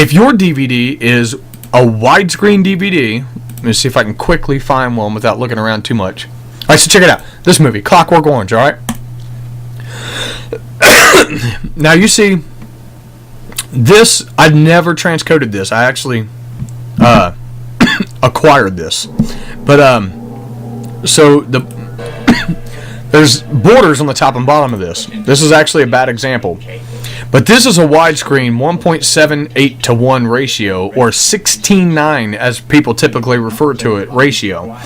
If your DVD is a widescreen DVD, let me see if I can quickly find one without looking around too much. All right, so check it out. This movie, Clockwork Orange, all right? Now, you see, this, I've never transcoded this. I actually acquired this. But, so there's borders on the top and bottom of this. This is actually a bad example. But this is a widescreen 1.78 to 1 ratio, or 16:9 as people typically refer to it, ratio.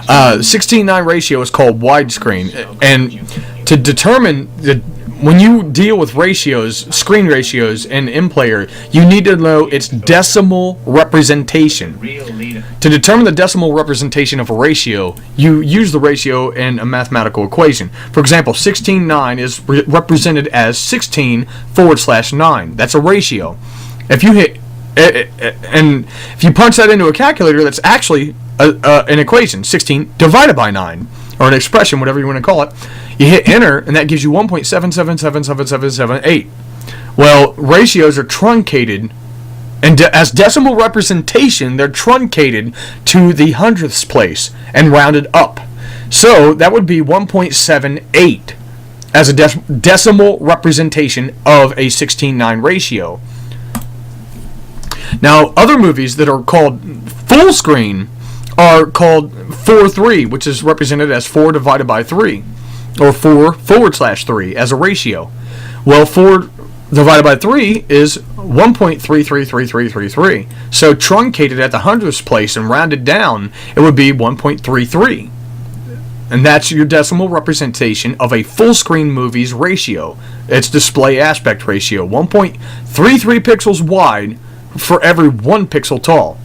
16:9 ratio is called widescreen. And to determine when you deal with ratios, screen ratios in MPlayer, you need to know its decimal representation. To determine the decimal representation of a ratio, you use the ratio in a mathematical equation. For example, 16:9 is represented as 16/9. That's a ratio. If you hit, and if you punch that into a calculator, that's actually an equation, 16 divided by 9, or an expression, whatever you want to call it. You hit enter, and that gives you 1.777778. Well, ratios are truncated, and as decimal representation, they're truncated to the hundredths place and rounded up. So that would be 1.78 as a decimal representation of a 16:9 ratio. Now, other movies that are called full screen are called 4:3, which is represented as 4 divided by 3, or 4/3 as a ratio. Well, 4 divided by 3 is 1.333333. So truncated at the hundredths place and rounded down, it would be 1.33. And that's your decimal representation of a full screen movie's ratio. Its display aspect ratio, 1.33 pixels wide for every 1 pixel tall.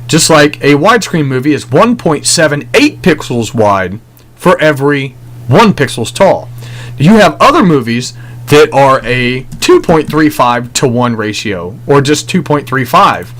Just like a widescreen movie is 1.78 pixels wide for every 1 pixels tall. You have other movies that are a 2.35 to 1 ratio, or just 2.35.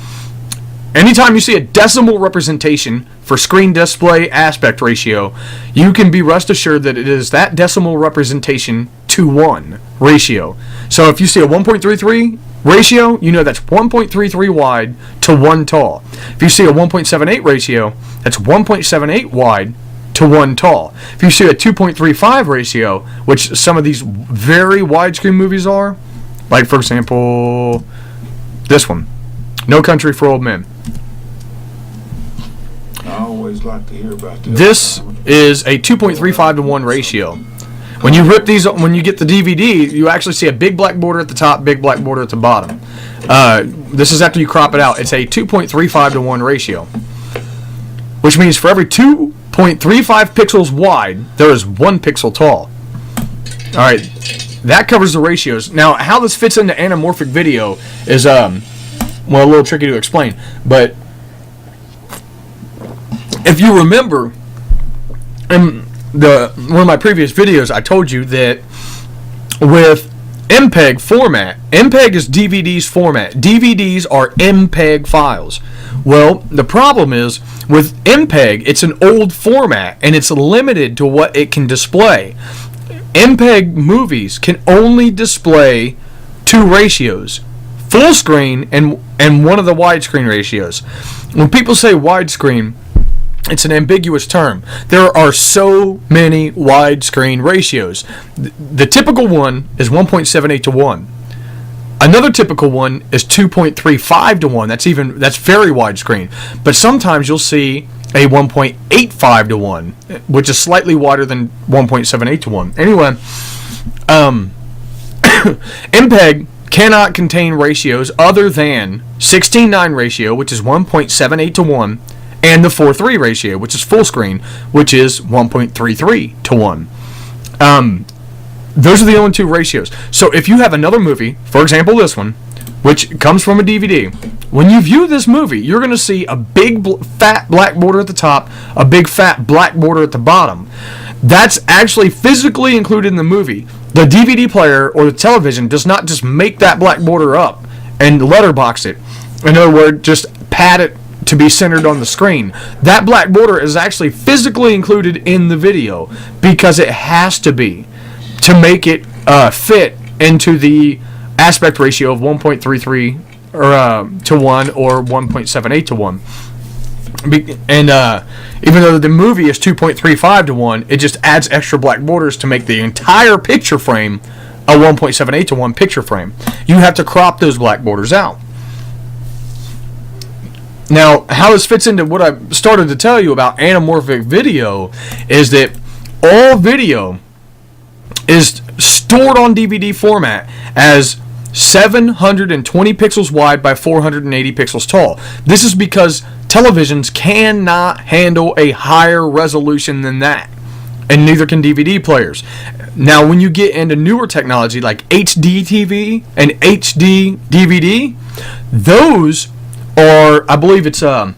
Anytime you see a decimal representation for screen display aspect ratio, you can be rest assured that it is that decimal representation to 1 ratio. So if you see a 1.33 ratio, you know that's 1.33 wide to 1 tall. If you see a 1.78 ratio, that's 1.78 wide to 1 tall. If you see a 2.35 ratio, which some of these very widescreen movies are, like for example, this one, No Country for Old Men. I always like to hear about this. This is a 2.35 to 1 ratio. When you rip these, when you get the DVD, you actually see a big black border at the top, big black border at the bottom. This is after you crop it out. It's a 2.35 to 1 ratio, which means for every 2.35 pixels wide, there is 1 pixel tall. All right, that covers the ratios. Now, how this fits into anamorphic video is, well, a little tricky to explain. But if you remember, in one of my previous videos, I told you that with MPEG format, MPEG is DVD's format. DVDs are MPEG files. Well, the problem is with MPEG, it's an old format and it's limited to what it can display. MPEG movies can only display 2 ratios, full screen and one of the widescreen ratios. When people say widescreen, it's an ambiguous term. There are so many widescreen ratios. The typical one is 1.78 to 1. Another typical one is 2.35 to 1. That's very widescreen. But sometimes you'll see a 1.85 to 1, which is slightly wider than 1.78 to 1. Anyway, MPEG cannot contain ratios other than 16:9 ratio, which is 1.78 to 1, and the 4:3 ratio, which is full screen, which is 1.33 to 1. Those are the only 2 ratios. So if you have another movie, for example this one, which comes from a DVD, when you view this movie, you're going to see a big fat black border at the top, a big fat black border at the bottom. That's actually physically included in the movie. The DVD player or the television does not just make that black border up and letterbox it. In other words, just pad it to be centered on the screen. That black border is actually physically included in the video because it has to be to make it fit into the aspect ratio of 1.33 to 1 or 1.78 to 1. And even though the movie is 2.35 to 1, it just adds extra black borders to make the entire picture frame a 1.78 to 1 picture frame. You have to crop those black borders out. Now, how this fits into what I started to tell you about anamorphic video is that all video is stored on DVD format as 720 pixels wide by 480 pixels tall. This is because televisions cannot handle a higher resolution than that, and neither can DVD players. Now, when you get into newer technology like HD TV and HD DVD, those are, I believe it's I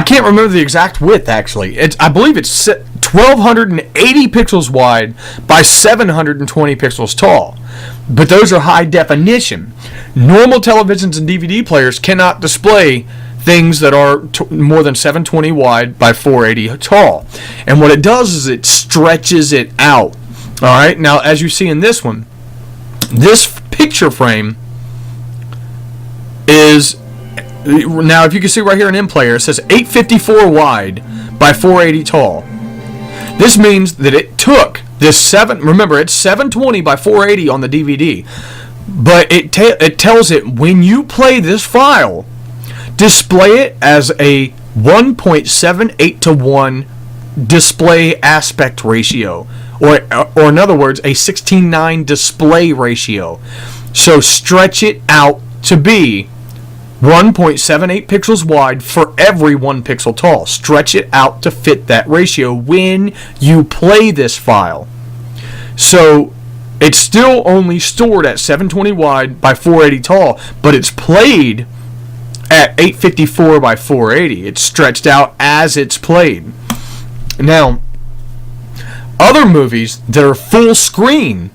can't remember the exact width actually. I believe it's 1280 pixels wide by 720 pixels tall. But those are high definition. Normal televisions and DVD players cannot display things that are more than 720 wide by 480 tall. And what it does is it stretches it out. All right. Now, as you see in this one, this picture frame is, now if you can see right here in M-Player, it says 854 wide by 480 tall. This means that it took this remember it's 720 by 480 on the DVD, but it tells it when you play this file, display it as a 1.78 to 1 display aspect ratio, or in other words, a 16:9 display ratio. So stretch it out to be 1.78 pixels wide for every 1 pixel tall. Stretch it out to fit that ratio when you play this file. So it's still only stored at 720 wide by 480 tall, but it's played at 854 by 480. It's stretched out as it's played. Now, other movies that are full screen,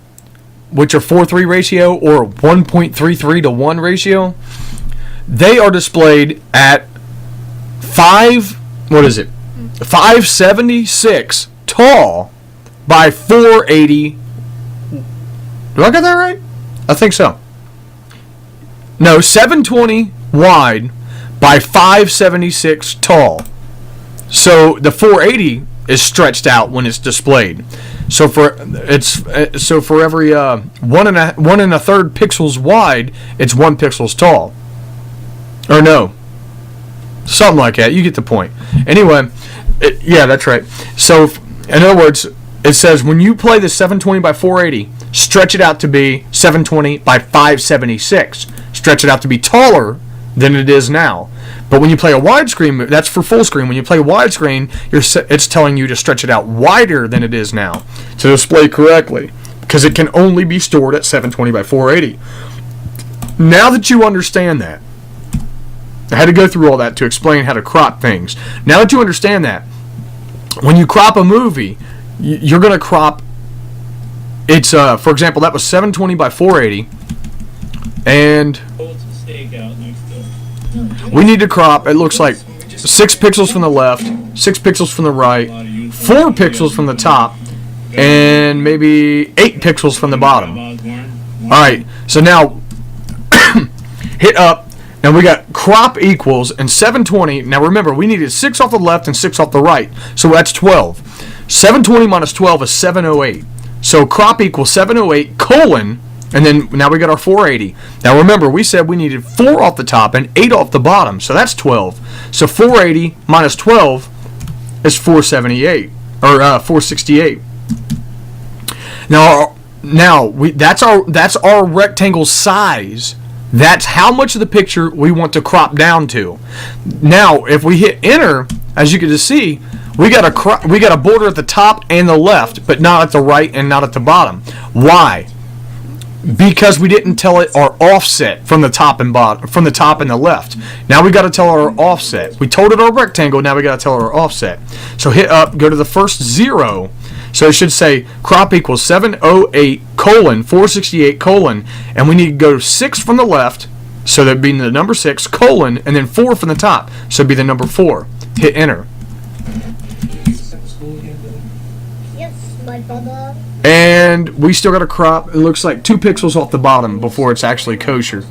which are 4:3 ratio or 1.33 to 1 ratio, they are displayed at 576 tall by 480. Do I get that right? I think so. No, 720 wide by 576 tall. So the 480 is stretched out when it's displayed. So for every 1.3 pixels wide, it's 1 pixels tall. Or no, something like that. You get the point. Anyway, yeah, that's right. So in other words, it says when you play the 720 by 480, stretch it out to be 720 by 576. Stretch it out to be taller than it is now. But when you play a widescreen, that's for full screen. When you play widescreen, it's telling you to stretch it out wider than it is now to display correctly, because it can only be stored at 720 by 480. Now that you understand that, I had to go through all that to explain how to crop things. Now that you understand that, when you crop a movie, you're going to crop, it's, for example, that was 720 by 480, and we need to crop, it looks like 6 pixels from the left, 6 pixels from the right, 4 pixels from the top, and maybe 8 pixels from the bottom. Alright, so now, hit up, and we got crop equals, and 720, now remember, we needed 6 off the left and 6 off the right, so that's 12. 720 minus 12 is 708. So crop equals 708 colon, and then now we got our 480. Now remember, we said we needed 4 off the top and 8 off the bottom, so that's 12. So 480 minus 12 is 478, or 468. Now that's our rectangle size. That's how much of the picture we want to crop down to. Now, if we hit enter, as you can just see, we got a border at the top and the left, but not at the right and not at the bottom. Why? Because we didn't tell it our offset from the top and bottom, from the top and the left. Now we got to tell our offset. We told it our rectangle. Now we got to tell our offset. So hit up, go to the first 0. So it should say crop equals 708 colon 468 colon, and we need to go 6 from the left, so that'd be the number 6 colon, and then 4 from the top, so it'd be the number 4. Hit enter. Yes, my brother. And we still got to crop, it looks like 2 pixels off the bottom before it's actually kosher.